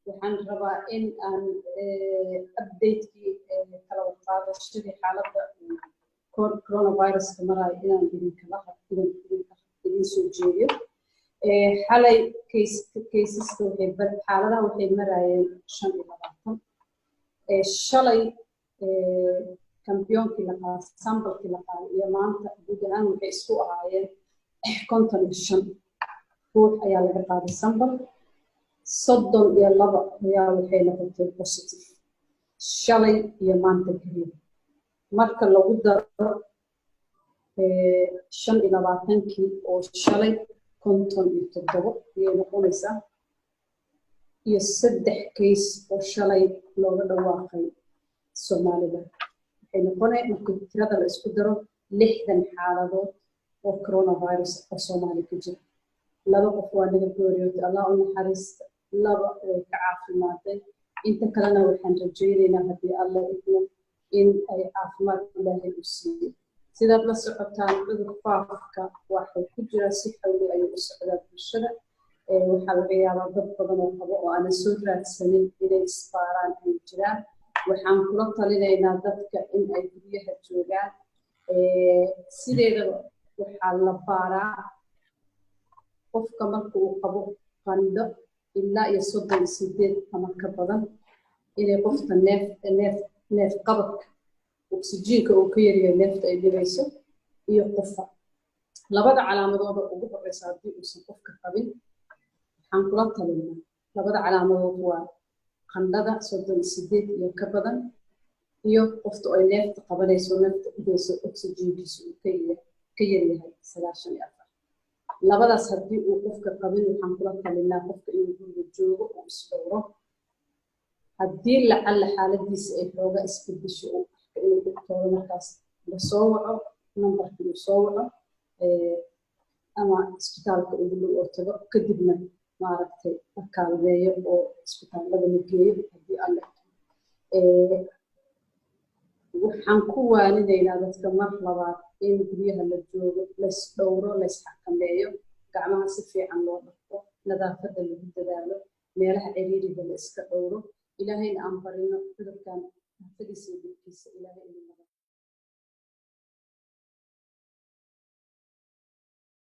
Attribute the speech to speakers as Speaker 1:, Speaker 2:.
Speaker 1: waxaan rabaa in aan update-kii kala qaadashadii xaaladda coronavirus-ka marayo inaan idin soo jeediyo. xalay caseska xaaladaha waxay marayeen 25. shalay kambiyoonkii la qaaday sambalkii la qaaday iyo maanta guud ahaan waxay isku ahaayeen 55 ruux ayaa laga qaaday sambal 32 ayaa waxay noqotay positive shalay iyo maanta kaliya marka lagu daro 25kii oo shalay 57 ayay noqonaysaa iyo 3 case oo shalay looga dhawaaqay Soomaalida waxay noqonaysaa marka tirada la isku daro 60 xaaladood oo coronavirus oo Soomaaliya ku jira. 2 qof waa naga geeriyooday Allah u naxariisto 2 way ka caafimaadeen inta kalena waxaan rajaynaynaa haddii Allah idmo in ay caafimaad Ilaahay u siiyo. sidaad la socotaan cudur faafka waxay ku jira si xawli ayuu u socdaa bulshada. waxaa laga yaabaa dad badan oo qabo oo aan soo raadsanin inay isbaaraan ay jiraan. waxaan kula talinaynaa dadka in ay guryaha joogaan. sideedaba waxaa la baaraa qofka marka uu qabo qandho ilaa iyo 38 ama ka badan inay qofka neef qabadka oksijiinka uu ka yaryahay neefta ay dhibayso iyo qofa. labada calaamadood ugu horeysa haddii uusan qofka qabin waxaan kula talinaa labada calaamadood waa qandhada 38 iyo ka badan iyo qofta ay neefta qabanayso neefta dhibayso oksijiinkiisu uu ka yaryahay 94. labadaas haddii uu qofka qabin waxaan kula talinaa qofka inuu guriga joogo oo isdhowro. haddii lacalla xaaladiisa ay xooga isbedesho oo inuu dhigtoodo markaas la soo waco nambarka uu soo waco ama isbitaalka ugu dhow oo tago kadibna maaragtay la kaalmeeyo oo isbitaallada la geeyo haddii alle. waxaan ku waaninaynaa dadka mar labaad in guryaha la joogo lays dhowro lays xakameeyo gacmaha si fiican loo dhaqo nadaafadda lagu dadaalo meelaha ciriiriga la iska dhowro ilaahayna aan barino cudurkan nafadiisa iyo dadkiisa ilaahay inuu